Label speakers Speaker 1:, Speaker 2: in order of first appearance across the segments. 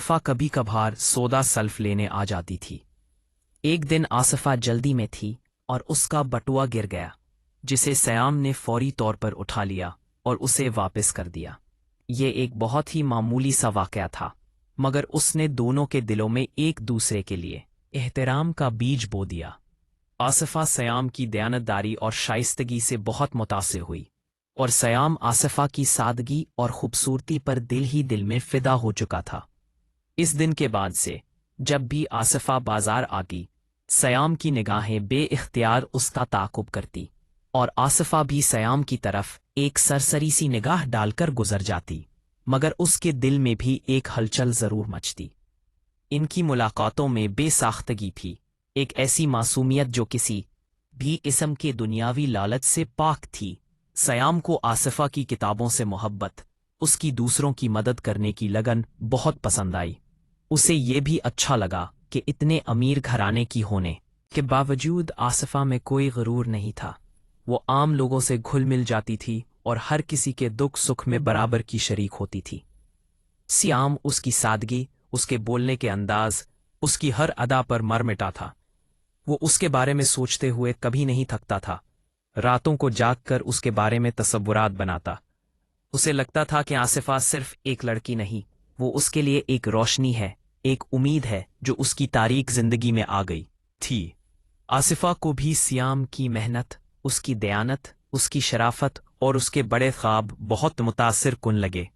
Speaker 1: आसिफा कभी कभार सोदा सल्फ लेने आ जाती थी। एक दिन आसिफा जल्दी में थी और उसका बटुआ गिर गया, जिसे सयाम ने फौरी तौर पर उठा लिया और उसे वापस कर दिया। ये एक बहुत ही मामूली सा वाकया था, मगर उसने दोनों के दिलों में एक दूसरे के लिए एहतराम का बीज बो दिया। आसिफा सयाम की दयानतदारी और शाइस्तगी से बहुत मुतासिर हुई, और सयाम आसिफा की सादगी और खूबसूरती पर दिल ही दिल में फिदा हो चुका था। इस दिन के बाद से जब भी आसिफा बाजार आती, सयाम की निगाहें बे-इख्तियार उसका ताक़ुब करती, और आसिफा भी सयाम की तरफ एक सरसरी सी निगाह डालकर गुजर जाती, मगर उसके दिल में भी एक हलचल ज़रूर मचती। इनकी मुलाकातों में बेसाख्तगी थी, एक ऐसी मासूमियत जो किसी भी किस्म के दुनियावी लालच से पाक थी। सयाम को आसिफा की किताबों से मोहब्बत, उसकी दूसरों की मदद करने की लगन बहुत पसंद आई। उसे ये भी अच्छा लगा कि इतने अमीर घराने की होने के बावजूद आसिफा में कोई गुरूर नहीं था। वो आम लोगों से घुल मिल जाती थी और हर किसी के दुख सुख में बराबर की शरीक होती थी। सयाम उसकी सादगी, उसके बोलने के अंदाज, उसकी हर अदा पर मर मिटा था। वो उसके बारे में सोचते हुए कभी नहीं थकता था, रातों को जागकर उसके बारे में तसव्वुरात बनाता। उसे लगता था कि आसिफा सिर्फ एक लड़की नहीं, वो उसके लिए एक रोशनी है, एक उम्मीद है जो उसकी तारीक जिंदगी में आ गई थी। आसिफा को भी सयाम की मेहनत, उसकी दयानत, उसकी शराफत और उसके बड़े ख्वाब बहुत मुतासिर कुन लगे।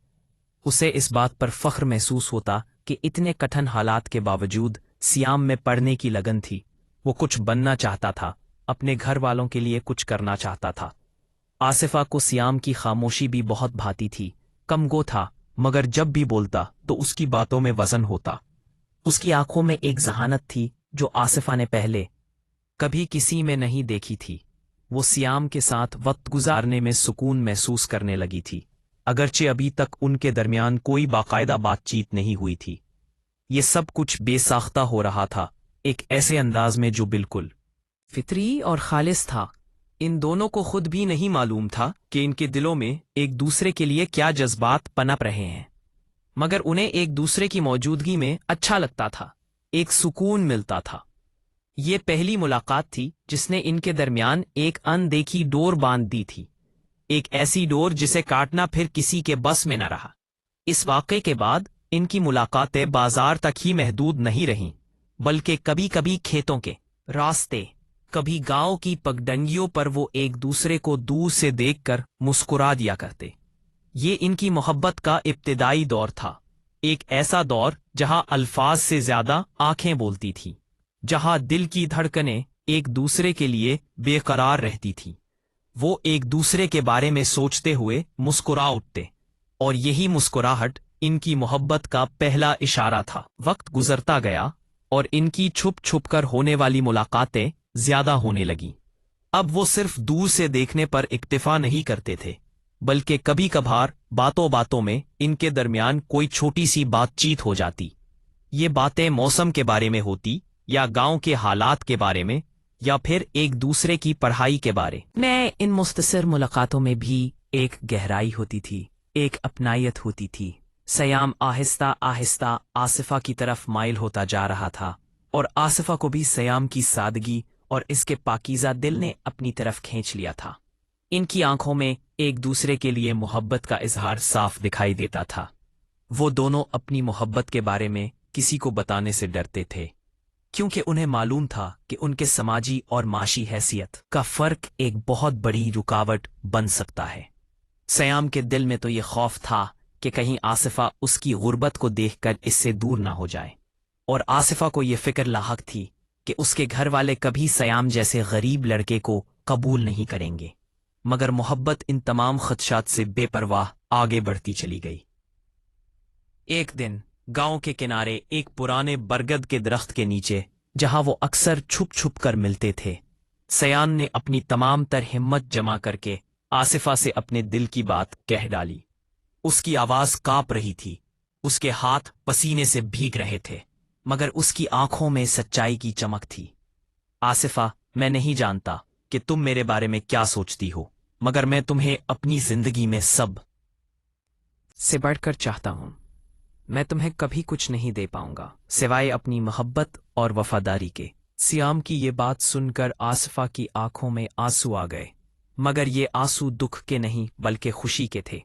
Speaker 1: उसे इस बात पर फख्र महसूस होता कि इतने कठिन हालात के बावजूद सयाम में पढ़ने की लगन थी। वो कुछ बनना चाहता था, अपने घर वालों के लिए कुछ करना चाहता था। आसिफा को सयाम की खामोशी भी बहुत भाती थी। कमगो था, मगर जब भी बोलता तो उसकी बातों में वजन होता। उसकी आंखों में एक जहानत थी जो आसिफा ने पहले कभी किसी में नहीं देखी थी। वो सयाम के साथ वक्त गुजारने में सुकून महसूस करने लगी थी, अगरचे अभी तक उनके दरमियान कोई बाकायदा बातचीत नहीं हुई थी। ये सब कुछ बेसाख्ता हो रहा था, एक ऐसे अंदाज में जो बिल्कुल फितरी और खालिस था। इन दोनों को खुद भी नहीं मालूम था कि इनके दिलों में एक दूसरे के लिए क्या जज्बात पनप रहे हैं, मगर उन्हें एक दूसरे की मौजूदगी में अच्छा लगता था, एक सुकून मिलता था। ये पहली मुलाकात थी जिसने इनके दरमियान एक अनदेखी डोर बांध दी थी, एक ऐसी डोर जिसे काटना फिर किसी के बस में न रहा। इस वाक़े के बाद इनकी मुलाकातें बाजार तक ही महदूद नहीं रहीं, बल्कि कभी कभी खेतों के रास्ते, कभी गांव की पगडंडियों पर वो एक दूसरे को दूर से देखकर मुस्कुरा दिया करते। ये इनकी मोहब्बत का इब्तिदाई दौर था, एक ऐसा दौर जहां अल्फाज से ज्यादा आंखें बोलती थीं, जहां दिल की धड़कनें एक दूसरे के लिए बेकरार रहती थीं। वो एक दूसरे के बारे में सोचते हुए मुस्कुरा उठते, और यही मुस्कुराहट इनकी मोहब्बत का पहला इशारा था। वक्त गुजरता गया और इनकी छुप छुप कर होने वाली मुलाकातें ज्यादा होने लगीं। अब वो सिर्फ दूर से देखने पर इक्तिफा नहीं करते थे, बल्कि कभी कभार बातों बातों में इनके दरमियान कोई छोटी सी बातचीत हो जाती। ये बातें मौसम के बारे में होती, या गांव के हालात के बारे में, या फिर एक दूसरे की पढ़ाई के बारे में। इन मुख्तसर मुलाकातों में भी एक गहराई होती थी, एक अपनायत होती थी। सयाम आहिस्ता आहिस्ता आसिफा की तरफ माइल होता जा रहा था, और आसिफा को भी सयाम की सादगी और इसके पाकीज़ा दिल ने अपनी तरफ खींच लिया था। इनकी आंखों में एक दूसरे के लिए मोहब्बत का इजहार साफ दिखाई देता था। वो दोनों अपनी मोहब्बत के बारे में किसी को बताने से डरते थे, क्योंकि उन्हें मालूम था कि उनके समाजी और माशी हैसियत का फर्क एक बहुत बड़ी रुकावट बन सकता है। सयाम के दिल में तो ये खौफ था कि कहीं आसिफा उसकी गुर्बत को देखकर इससे दूर ना हो जाए, और आसिफा को ये फिक्र लाहक थी कि उसके घर वाले कभी सयाम जैसे गरीब लड़के को कबूल नहीं करेंगे। मगर मोहब्बत इन तमाम खदशात से बेपरवाह आगे बढ़ती चली गई। एक दिन गांव के किनारे एक पुराने बरगद के दरख्त के नीचे, जहां वो अक्सर छुप छुप कर मिलते थे, सयान ने अपनी तमाम तर हिम्मत जमा करके आसिफा से अपने दिल की बात कह डाली। उसकी आवाज कांप रही थी, उसके हाथ पसीने से भीग रहे थे, मगर उसकी आंखों में सच्चाई की चमक थी। आसिफा, मैं नहीं जानता कि तुम मेरे बारे में क्या सोचती हो, मगर मैं तुम्हें अपनी जिंदगी में सब से बढ़कर चाहता हूं। मैं तुम्हें कभी कुछ नहीं दे पाऊंगा सिवाय अपनी मोहब्बत और वफादारी के। सियाम की ये बात सुनकर आसिफा की आंखों में आंसू आ गए, मगर ये आंसू दुख के नहीं बल्कि खुशी के थे।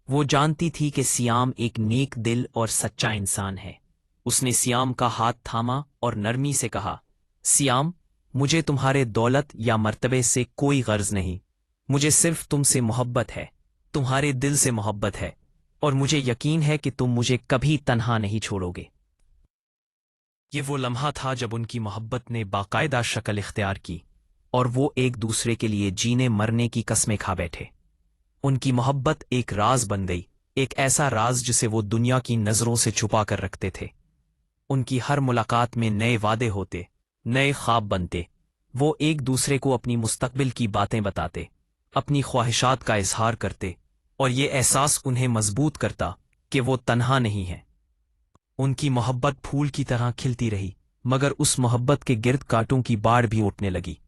Speaker 1: वो जानती थी कि सियाम एक नेक दिल और सच्चा इंसान है। उसने सियाम का हाथ थामा और नरमी से कहा, सियाम, मुझे तुम्हारे दौलत या मर्तबे से कोई गर्ज नहीं, मुझे सिर्फ तुमसे मोहब्बत है, तुम्हारे दिल से मोहब्बत है, और मुझे यकीन है कि तुम मुझे कभी तन्हा नहीं छोड़ोगे। ये वो लम्हा था जब उनकी मोहब्बत ने बाकायदा शक्ल इख्तियार की और वो एक दूसरे के लिए जीने मरने की कस्में खा बैठे। उनकी मोहब्बत एक राज बन गई, एक ऐसा राज जिसे वो दुनिया की नज़रों से छुपा कर रखते थे। उनकी हर मुलाकात में नए वादे होते, नए ख्वाब बनते। वो एक दूसरे को अपनी मुस्तकबिल की बातें बताते, अपनी ख्वाहिशात का इजहार करते, और ये एहसास उन्हें मजबूत करता कि वो तन्हा नहीं है। उनकी मोहब्बत फूल की तरह खिलती रही, मगर उस मोहब्बत के गिर्द कांटों की बाढ़ भी उठने लगी।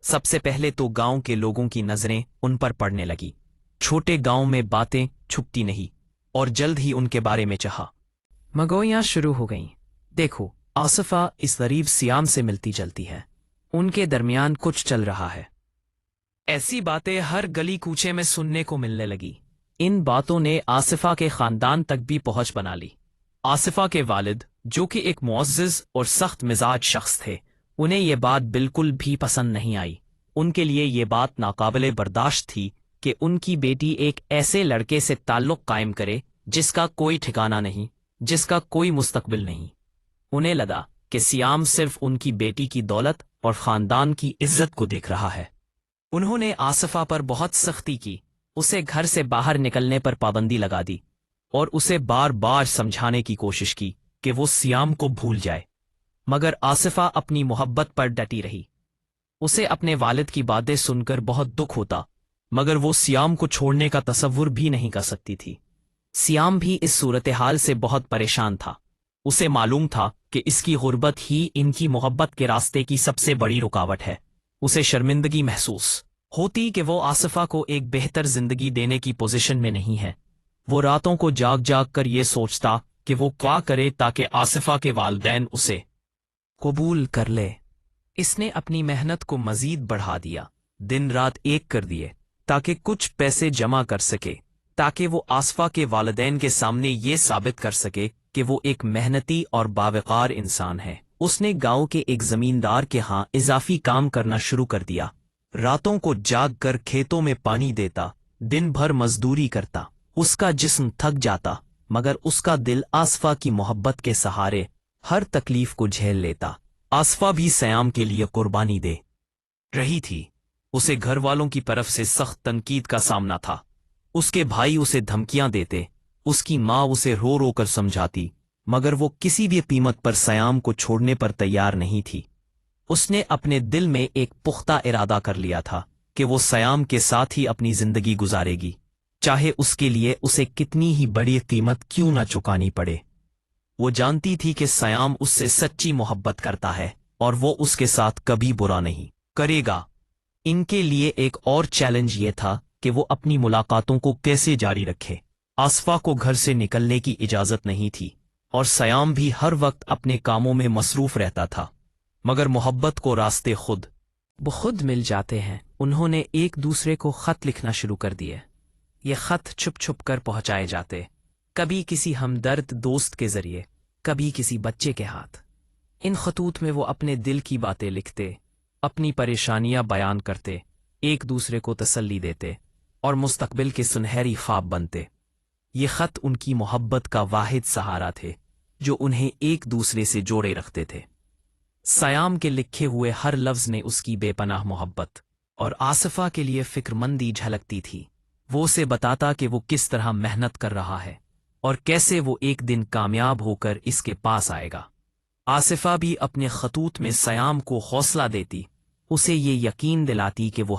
Speaker 1: सबसे पहले तो गांव के लोगों की नजरें उन पर पड़ने लगी। छोटे गांव में बातें छुपती नहीं, और जल्द ही उनके बारे में चाहा मगोइयां शुरू हो गईं। देखो, आसिफा इस गरीब सियाम से मिलती जलती है, उनके दरमियान कुछ चल रहा है। ऐसी बातें हर गली कूचे में सुनने को मिलने लगी। इन बातों ने आसिफा के खानदान तक भी पहुंच बना ली। आसिफा के वालिद, जो कि एक मुअज़्ज़िज़ और सख्त मिजाज शख्स थे, उन्हें ये बात बिल्कुल भी पसंद नहीं आई। उनके लिए ये बात नाकाबिले बर्दाश्त थी कि उनकी बेटी एक ऐसे लड़के से ताल्लुक़ कायम करे जिसका कोई ठिकाना नहीं, जिसका कोई मुस्तकबिल नहीं। उन्हें लगा कि सियाम सिर्फ उनकी बेटी की दौलत और ख़ानदान की इज्जत को देख रहा है। उन्होंने आसिफा पर बहुत सख्ती की, उसे घर से बाहर निकलने पर पाबंदी लगा दी, और उसे बार बार समझाने की कोशिश की कि वो सियाम को भूल जाए। मगर आसिफा अपनी मोहब्बत पर डटी रही। उसे अपने वालिद की बातें सुनकर बहुत दुख होता, मगर वो सियाम को छोड़ने का तसव्वुर भी नहीं कर सकती थी। सियाम भी इस सूरत हाल से बहुत परेशान था। उसे मालूम था कि इसकी गुर्बत ही इनकी मोहब्बत के रास्ते की सबसे बड़ी रुकावट है। उसे शर्मिंदगी महसूस होती कि वो आसिफा को एक बेहतर जिंदगी देने की पोजीशन में नहीं है। वो रातों को जाग जाग कर ये सोचता कि वो क्या करे ताकि आसिफा के वालिदैन उसे कबूल कर ले। इसने अपनी मेहनत को मजीद बढ़ा दिया, दिन रात एक कर दिए, ताकि कुछ पैसे जमा कर सके, ताकि वो आसिफा के वालिदैन के सामने ये साबित कर सके कि वो एक मेहनती और बावकार इंसान है। उसने गांव के एक जमींदार के यहाँ इजाफी काम करना शुरू कर दिया। रातों को जाग कर खेतों में पानी देता, दिन भर मजदूरी करता। उसका जिस्म थक जाता, मगर उसका दिल आसिफा की मोहब्बत के सहारे हर तकलीफ को झेल लेता। आसिफा भी सियाम के लिए कुर्बानी दे रही थी। उसे घर वालों की तरफ से सख्त तनकीद का सामना था। उसके भाई उसे धमकियां देते, उसकी माँ उसे रो रो कर समझाती, मगर वो किसी भी कीमत पर सियाम को छोड़ने पर तैयार नहीं थी। उसने अपने दिल में एक पुख्ता इरादा कर लिया था कि वो सियाम के साथ ही अपनी जिंदगी गुजारेगी, चाहे उसके लिए उसे कितनी ही बड़ी कीमत क्यों न चुकानी पड़े। वो जानती थी कि सियाम उससे सच्ची मोहब्बत करता है और वो उसके साथ कभी बुरा नहीं करेगा। इनके लिए एक और चैलेंज ये था कि वो अपनी मुलाकातों को कैसे जारी रखे। आसिफा को घर से निकलने की इजाज़त नहीं थी, और सियाम भी हर वक्त अपने कामों में मसरूफ रहता था। मगर मोहब्बत को रास्ते खुद ब-खुद मिल जाते हैं। उन्होंने एक दूसरे को खत लिखना शुरू कर दिए। ये खत छुप छुप कर पहुंचाए जाते, कभी किसी हमदर्द दोस्त के जरिए, कभी किसी बच्चे के हाथ। इन खतूत में वो अपने दिल की बातें लिखते, अपनी परेशानियां बयान करते, एक दूसरे को तसल्ली देते और मुस्तकबिल के सुनहरी ख्वाब बनते। ये खत उनकी मोहब्बत का वाहिद सहारा थे जो उन्हें एक दूसरे से जोड़े रखते थे। सियाम के लिखे हुए हर लफ्ज ने उसकी बेपनाह मोहब्बत और आसिफा के लिए फिक्रमंदी झलकती थी। वो उसे बताता कि वो किस तरह मेहनत कर रहा है और कैसे वो एक दिन कामयाब होकर इसके पास आएगा। आसिफा भी अपने खतूत में सियाम को हौसला देती, उसे ये यकीन दिलाती कि वो